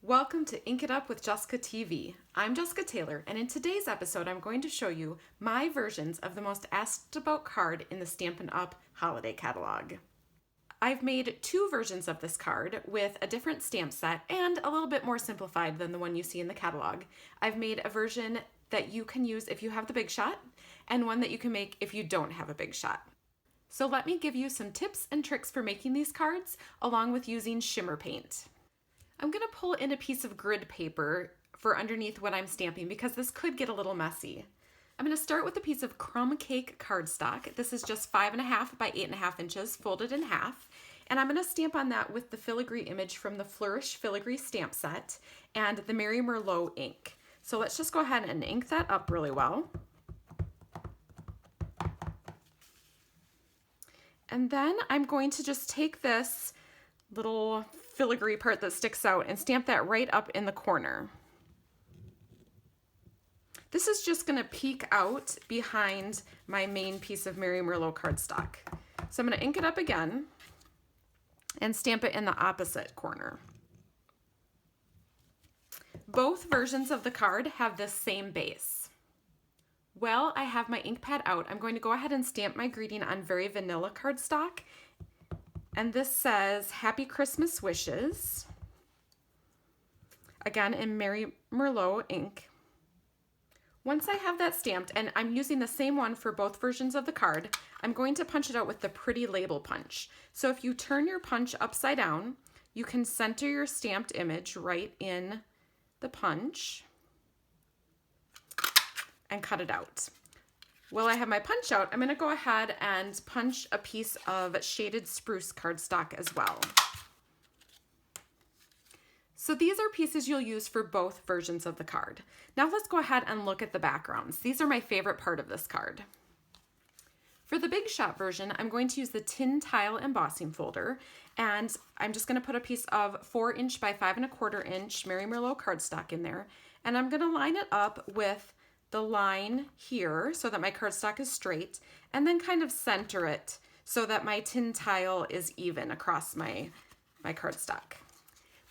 Welcome to Ink It Up with Jessica TV. I'm Jessica Taylor, and in today's episode I'm going to show you my versions of the most asked about card in the Stampin' Up! Holiday catalog. I've made two versions of this card with a different stamp set and a little bit more simplified than the one you see in the catalog. I've made a version that you can use if you have the Big Shot, and one that you can make if you don't have a Big Shot. So let me give you some tips and tricks for making these cards, along with using Shimmer Paint. I'm going to pull in a piece of grid paper for underneath what I'm stamping because this could get a little messy. I'm going to start with a piece of crumb cake cardstock. This is just 5.5 by 8.5 inches folded in half. And I'm going to stamp on that with the filigree image from the Flourish Filigree stamp set and the Mary Merlot ink. So let's just go ahead and ink that up really well. And then I'm going to just take this little filigree part that sticks out and stamp that right up in the corner. This is just going to peek out behind my main piece of Mary Merlot cardstock. So I'm going to ink it up again and stamp it in the opposite corner. Both versions of the card have this same base. Well, I have my ink pad out. I'm going to go ahead and stamp my greeting on very vanilla cardstock. And this says, Happy Christmas Wishes, again in Mary Merlot ink. Once I have that stamped, and I'm using the same one for both versions of the card, I'm going to punch it out with the Pretty Label punch. So if you turn your punch upside down, you can center your stamped image right in the punch and cut it out. While I have my punch out, I'm going to go ahead and punch a piece of shaded spruce cardstock as well. So these are pieces you'll use for both versions of the card. Now let's go ahead and look at the backgrounds. These are my favorite part of this card. For the Big Shot version, I'm going to use the tin tile embossing folder, and I'm just going to put a piece of 4" by 5¼ inch Mary Merlot cardstock in there, and I'm going to line it up with the line here so that my cardstock is straight, and then kind of center it so that my tin tile is even across my cardstock.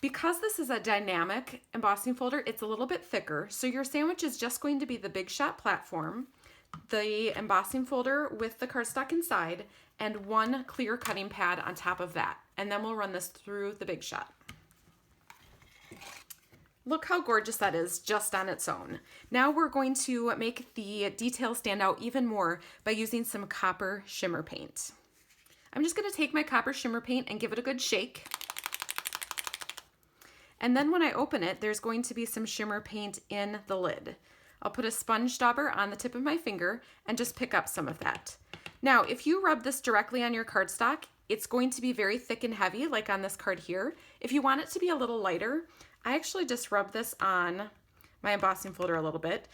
Because this is a dynamic embossing folder, it's a little bit thicker, so your sandwich is just going to be the Big Shot platform, the embossing folder with the cardstock inside, and one clear cutting pad on top of that. And then we'll run this through the Big Shot. Look how gorgeous that is just on its own. Now we're going to make the details stand out even more by using some copper shimmer paint. I'm just going to take my copper shimmer paint and give it a good shake. And then when I open it, there's going to be some shimmer paint in the lid. I'll put a sponge dauber on the tip of my finger and just pick up some of that. Now, if you rub this directly on your cardstock, it's going to be very thick and heavy, like on this card here. If you want it to be a little lighter, I actually just rub this on my embossing folder a little bit,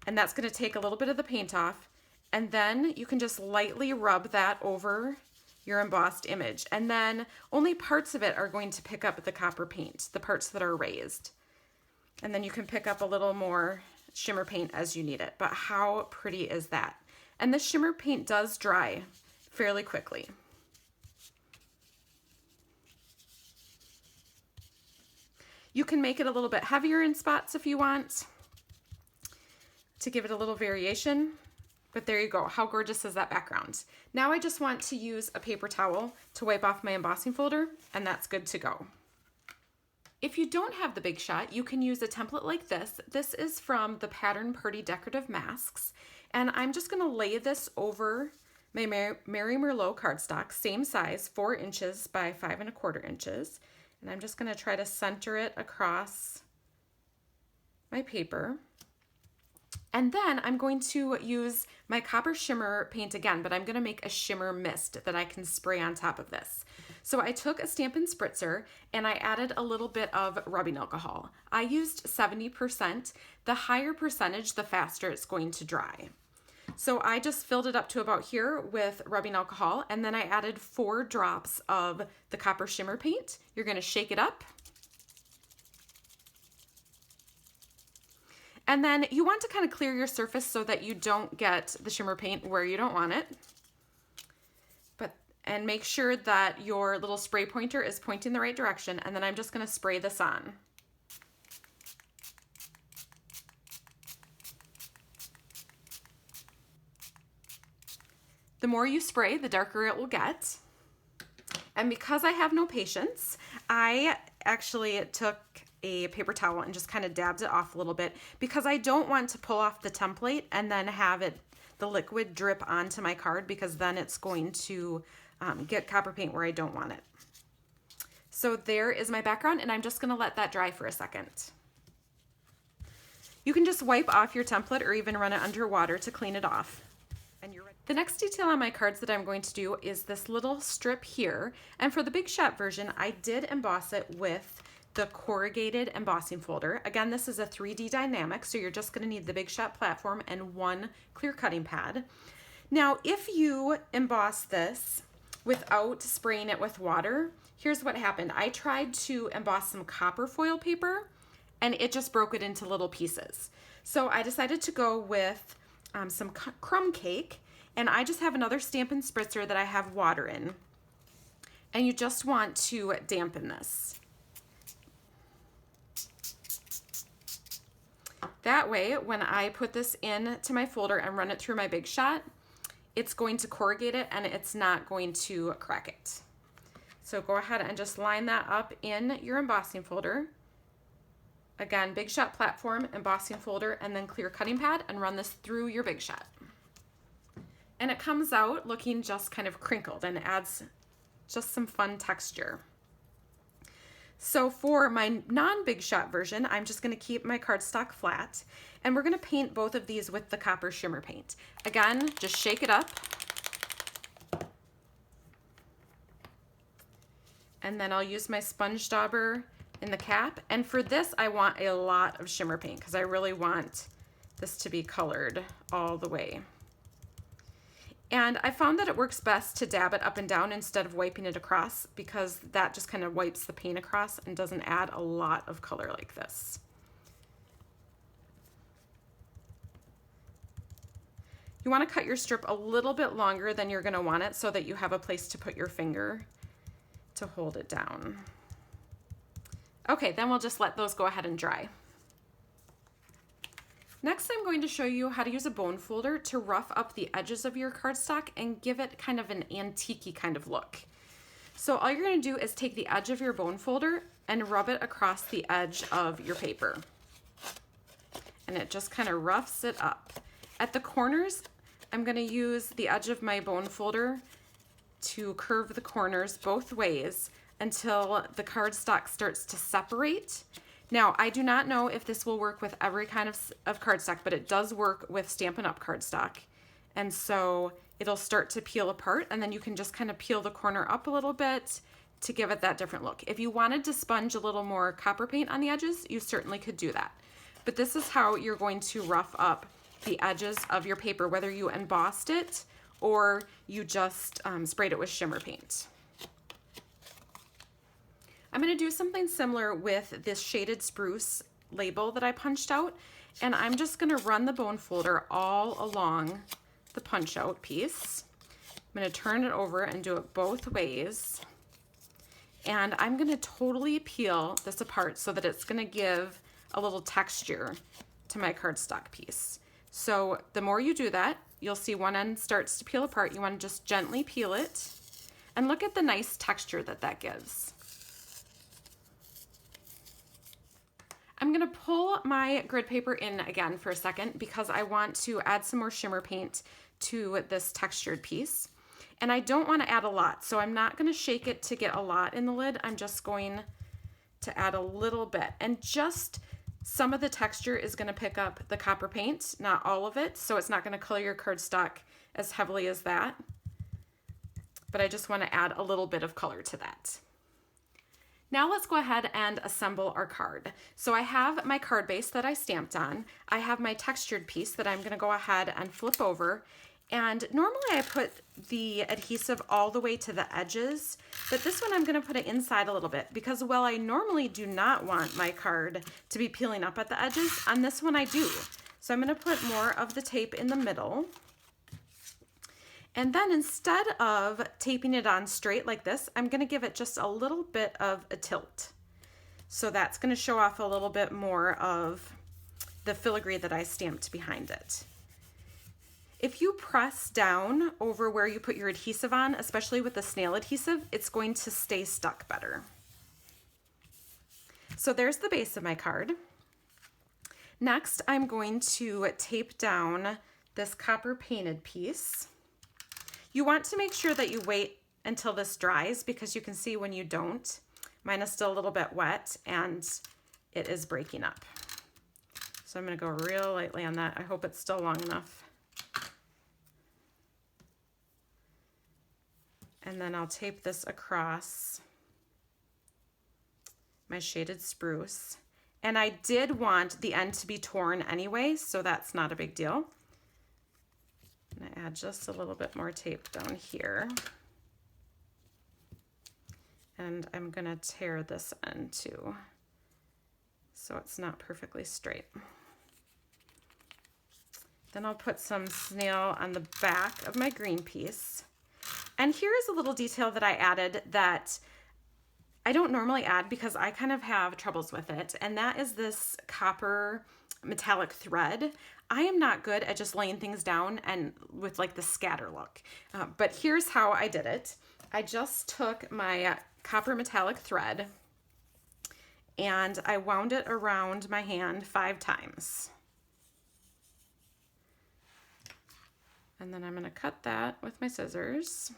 and that's going to take a little bit of the paint off, and then you can just lightly rub that over your embossed image, and then only parts of it are going to pick up the copper paint, the parts that are raised. And then you can pick up a little more shimmer paint as you need it, but how pretty is that? And the shimmer paint does dry fairly quickly. You can make it a little bit heavier in spots if you want to give it a little variation, but there you go. How gorgeous is that background? Now I just want to use a paper towel to wipe off my embossing folder, and that's good to go. If you don't have the Big Shot, you can use a template like this. This is from the Pattern Pretty Decorative Masks, and I'm just going to lay this over my Mary Merlot cardstock, same size, 4" by 5¼ inches. And I'm just going to try to center it across my paper. And then I'm going to use my copper shimmer paint again, but I'm going to make a shimmer mist that I can spray on top of this. So I took a Stampin' Spritzer and I added a little bit of rubbing alcohol. I used 70%. The higher percentage, the faster it's going to dry. So I just filled it up to about here with rubbing alcohol, and then I added 4 drops of the copper shimmer paint. You're going to shake it up. And then you want to kind of clear your surface so that you don't get the shimmer paint where you don't want it. And make sure that your little spray pointer is pointing the right direction, and then I'm just going to spray this on. The more you spray, the darker it will get. And because I have no patience, I actually took a paper towel and just kind of dabbed it off a little bit because I don't want to pull off the template and then have the liquid drip onto my card, because then it's going to get copper paint where I don't want it. So there is my background, and I'm just going to let that dry for a second. You can just wipe off your template or even run it under water to clean it off. And you're ready. The next detail on my cards that I'm going to do is this little strip here. And for the Big Shot version, I did emboss it with the corrugated embossing folder. Again, this is a 3D dynamic, so you're just going to need the Big Shot platform and one clear cutting pad. Now, if you emboss this without spraying it with water, here's what happened. I tried to emboss some copper foil paper and it just broke it into little pieces. So I decided to go with some crumb cake, and I just have another Stampin' spritzer that I have water in. And you just want to dampen this. That way, when I put this into my folder and run it through my Big Shot, it's going to corrugate it and it's not going to crack it. So go ahead and just line that up in your embossing folder. Again, Big Shot platform, embossing folder, and then clear cutting pad, and run this through your Big Shot. And it comes out looking just kind of crinkled and adds just some fun texture. So for my non-Big Shot version, I'm just going to keep my cardstock flat, and we're going to paint both of these with the copper shimmer paint. Again, just shake it up. And then I'll use my sponge dauber in the cap. And for this, I want a lot of shimmer paint because I really want this to be colored all the way. And I found that it works best to dab it up and down instead of wiping it across, because that just kind of wipes the paint across and doesn't add a lot of color like this. You want to cut your strip a little bit longer than you're going to want it so that you have a place to put your finger to hold it down. Okay, then we'll just let those go ahead and dry. Next, I'm going to show you how to use a bone folder to rough up the edges of your cardstock and give it kind of an antique-y kind of look. So all you're going to do is take the edge of your bone folder and rub it across the edge of your paper. And it just kind of roughs it up. At the corners, I'm going to use the edge of my bone folder to curve the corners both ways until the cardstock starts to separate. Now, I do not know if this will work with every kind of cardstock, but it does work with Stampin' Up! Cardstock. And so it'll start to peel apart, and then you can just kind of peel the corner up a little bit to give it that different look. If you wanted to sponge a little more copper paint on the edges, you certainly could do that. But this is how you're going to rough up the edges of your paper, whether you embossed it or you just sprayed it with shimmer paint. I'm going to do something similar with this shaded spruce label that I punched out, and I'm just going to run the bone folder all along the punch out piece. I'm going to turn it over and do it both ways, and I'm going to totally peel this apart so that it's going to give a little texture to my cardstock piece. So the more you do that, you'll see one end starts to peel apart. You want to just gently peel it, and look at the nice texture that that gives. I'm going to pull my grid paper in again for a second because I want to add some more shimmer paint to this textured piece. And I don't want to add a lot, so I'm not going to shake it to get a lot in the lid. I'm just going to add a little bit. And just some of the texture is going to pick up the copper paint, not all of it, so it's not going to color your cardstock as heavily as that. But I just want to add a little bit of color to that. Now let's go ahead and assemble our card. So I have my card base that I stamped on. I have my textured piece that I'm going to go ahead and flip over. And normally I put the adhesive all the way to the edges, but this one I'm going to put it inside a little bit because while I normally do not want my card to be peeling up at the edges, on this one I do. So I'm going to put more of the tape in the middle. And then instead of taping it on straight like this, I'm going to give it just a little bit of a tilt. So that's going to show off a little bit more of the filigree that I stamped behind it. If you press down over where you put your adhesive on, especially with the snail adhesive, it's going to stay stuck better. So there's the base of my card. Next, I'm going to tape down this copper painted piece. You want to make sure that you wait until this dries, because you can see when you don't, mine is still a little bit wet and it is breaking up. So I'm going to go real lightly on that. I hope it's still long enough. And then I'll tape this across my shaded spruce. And I did want the end to be torn anyway, so that's not a big deal. I'm gonna add just a little bit more tape down here. And I'm gonna tear this end too, so it's not perfectly straight. Then I'll put some snail on the back of my green piece. And here is a little detail that I added that I don't normally add because I kind of have troubles with it, and that is this copper metallic thread. I am not good at just laying things down and with like the scatter look, but here's how I did it. I just took my copper metallic thread and I wound it around my hand 5 times. And then I'm going to cut that with my scissors.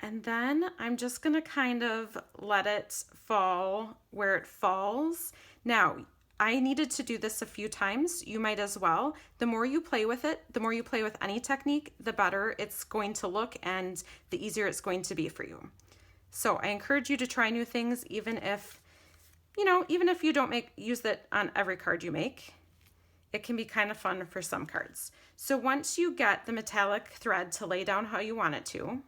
And then I'm just going to kind of let it fall where it falls. Now, I needed to do this a few times. You might as well. The more you play with it, the more you play with any technique, the better it's going to look and the easier it's going to be for you. So I encourage you to try new things, even if you don't use it on every card you make. It can be kind of fun for some cards. So once you get the metallic thread to lay down how you want it to,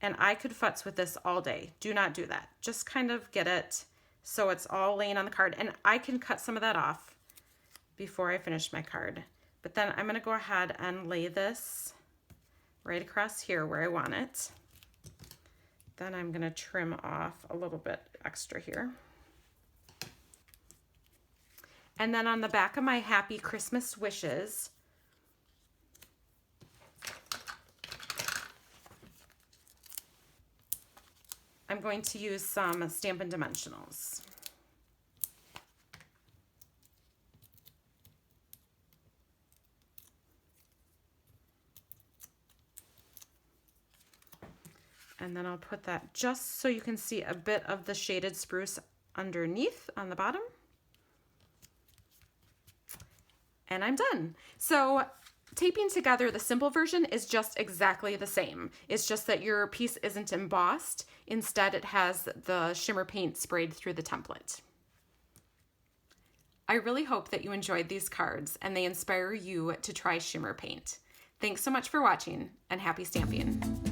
and I could futz with this all day. Do not do that. Just kind of get it so it's all laying on the card. And I can cut some of that off before I finish my card. But then I'm going to go ahead and lay this right across here where I want it. Then I'm going to trim off a little bit extra here. And then on the back of my Happy Christmas Wishes, I'm going to use some Stampin' Dimensionals. And then I'll put that just so you can see a bit of the shaded spruce underneath on the bottom. And I'm done. So taping together the simple version is just exactly the same. It's just that your piece isn't embossed. Instead, it has the shimmer paint sprayed through the template. I really hope that you enjoyed these cards and they inspire you to try shimmer paint. Thanks so much for watching, and happy stamping.